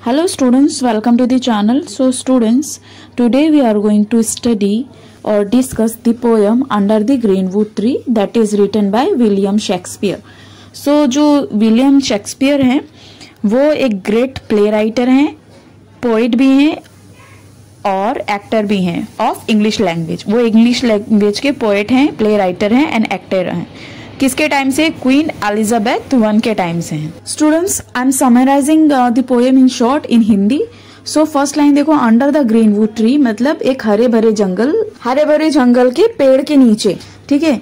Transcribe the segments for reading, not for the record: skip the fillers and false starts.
Hello students, welcome to the channel. So students, today we are going to study or discuss the poem Under the Greenwood Tree that is written by William Shakespeare. So जो William Shakespeare हैं वो एक great play writer हैं, पोइट भी हैं और actor भी हैं ऑफ इंग्लिश लैंग्वेज। वो इंग्लिश लैंग्वेज के पोइट हैं, प्ले राइटर हैं एंड एक्टर हैं। किसके टाइम से? क्वीन एलिजाबेथ वन के टाइम से हैं। Students, I am summarising the poem in short in Hindi. So first line देखो, अंडर द ग्रीनवुड ट्री मतलब एक हरे भरे जंगल के पेड़ के नीचे, ठीक है।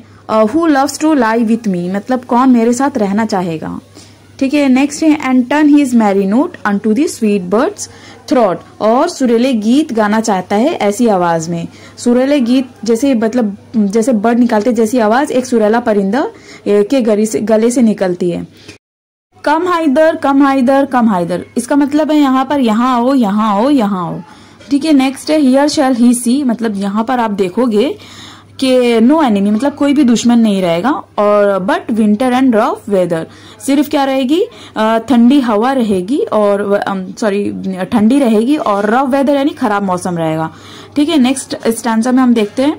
Who loves to lie with me मतलब कौन मेरे साथ रहना चाहेगा, ठीक है। नेक्स्ट है and turn his merry note unto the sweet bird's throat, और सुरीले गीत गाना चाहता है ऐसी आवाज में। सुरीले गीत जैसे मतलब जैसे बर्ड निकालते जैसी आवाज एक सुरीला परिंदा के गले से निकलती है। कम हाइदर कम हाइदर कम हाइदर, इसका मतलब है यहाँ पर यहाँ आओ यहाँ आओ यहाँ आओ, ठीक है। नेक्स्ट है हियर शैल ही सी मतलब यहाँ पर आप देखोगे कि नो एनिमी मतलब कोई भी दुश्मन नहीं रहेगा, और but winter and rough weather सिर्फ क्या रहेगी, ठंडी हवा रहेगी और ठंडी रहेगी और रफ वेदर यानी खराब मौसम रहेगा, ठीक है। नेक्स्ट स्टैंजा में हम देखते हैं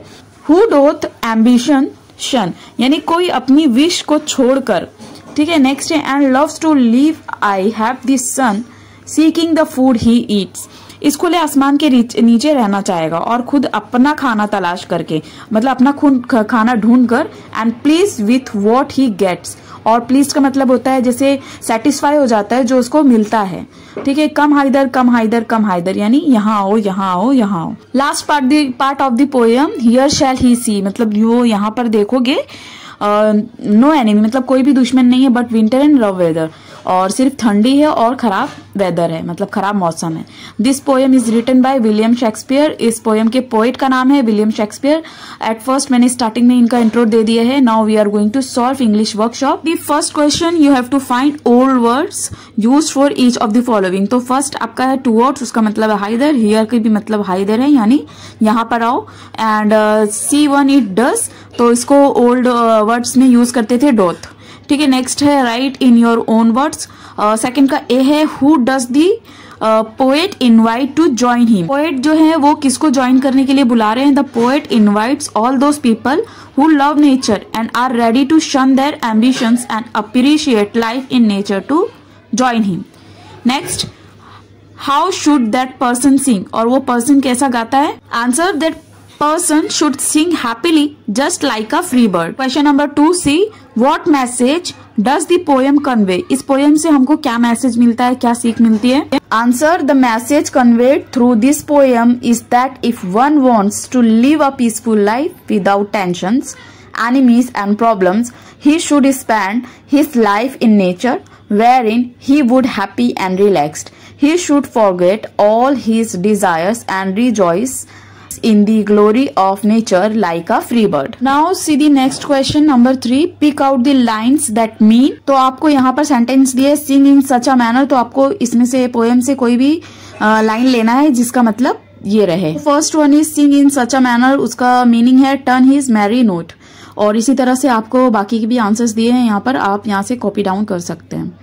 हु डोथ एम्बिशन शन यानी कोई अपनी विश को छोड़कर, ठीक है। नेक्स्ट है and loves to live I have this sun seeking the food he eats, इस खुले आसमान के नीचे रहना चाहेगा और खुद अपना खाना तलाश करके मतलब अपना खाना ढूंढ कर, and please with what he gets, और प्लीज का मतलब होता है जैसे सेटिस्फाई हो जाता है जो उसको मिलता है, ठीक है। कम हाइदर कम हाइदर कम हाइदर यानी यहाँ आओ यहाँ आओ यहाँ आओ। Last part of the poem here shall he see मतलब वो यहाँ पर देखोगे नो एनिमी मतलब कोई भी दुश्मन नहीं है, but winter and rough weather और सिर्फ ठंडी है और खराब वेदर है मतलब खराब मौसम है। This poem is written by William Shakespeare, इस पोएम के पोइट का नाम है विलियम शेक्सपियर। एट फर्स्ट मैंने स्टार्टिंग में इनका इंट्रो दे दिया है। Now we are going to solve English workshop. The first question you have to find old words used for each of the following. तो फर्स्ट आपका है टुवर्ड्स, उसका मतलब है हाइदर, हियर की भी मतलब हाइदर है यानी यहाँ पर आओ, and see one it does तो इसको ओल्ड वर्ड्स में यूज करते थे डोथ, ठीक है। नेक्स्ट है write in your own words, second का ए है who does the poet invite to join him, poet जो है वो किसको ज्वाइन करने के लिए बुला रहे हैं। The poet invites all those people who love nature and are ready to shun their ambitions and appreciate life in nature to join him. Next how should that person sing, और वो पर्सन कैसा गाता है। Answer that person should sing happily just like a free bird. Question number 2C, what message does the poem convey? इस poem से हमको क्या मैसेज मिलता है, क्या सीख मिलती है। Answer, the message conveyed through this poem is that if one wants to live a peaceful life without tensions, enemies and problems, he should spend his life in nature wherein he would happy and relaxed. He should forget all his desires and rejoice in the glory of nature like a free bird. Now see the next question number 3, pick out the lines that mean। तो आपको यहाँ पर sentence दिए sing in such a manner, तो आपको इसमें से poem से कोई भी लाइन लेना है जिसका मतलब ये रहे। First one is sing in such a manner, उसका मीनिंग है turn his merry note, और इसी तरह से आपको बाकी के भी आंसर्स दिए हैं यहाँ पर, आप यहाँ से कॉपी डाउन कर सकते हैं।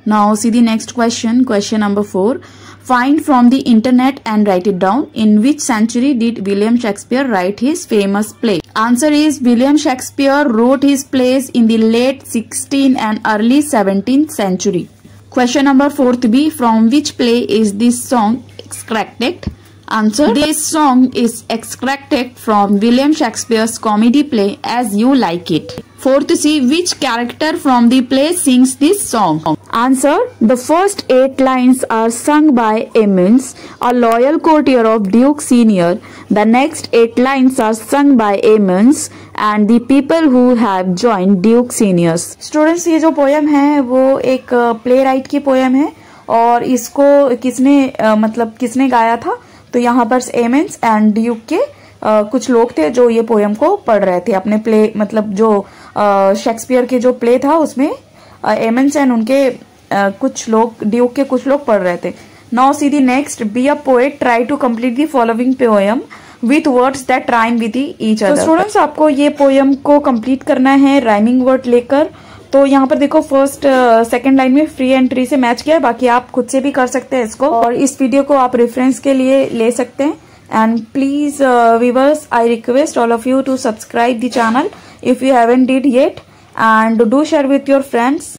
Now see the next question, question number 4, find from the internet and write it down. In which century did William Shakespeare write his famous play? Answer is William Shakespeare wrote his plays in the late 16th and early 17th century. Question number 4B, from which play is this song extracted? Answer, this song is extracted from William Shakespeare's comedy play As You Like It. 4C, which character from the play sings this song? Answer, the first 8 lines are sung by Emmons, a loyal courtier of Duke Senior. The next 8 lines are sung by Emmons and the people who have joined Duke Seniors. Students, ये जो poem है वो एक play right की poem है, और इसको किसने गाया था, तो यहाँ पर एमन्स एंड ड्यूक के कुछ लोग थे जो ये पोएम को पढ़ रहे थे अपने प्ले मतलब जो शेक्सपियर के जो प्ले था उसमें एमन्स एंड उनके कुछ लोग ड्यूक के कुछ लोग पढ़ रहे थे। Now see the next, B a poet try to complete the following poem with words that rhyme with each other. Students, आपको ये पोएम को कंप्लीट करना है राइमिंग वर्ड लेकर, तो यहाँ पर देखो फर्स्ट सेकंड लाइन में फ्री एंट्री से मैच किया है, बाकी आप खुद से भी कर सकते हैं इसको, और इस वीडियो को आप रेफरेंस के लिए ले सकते हैं। And please viewers, I request all of you to subscribe the channel if you haven't did yet, and do share with your friends.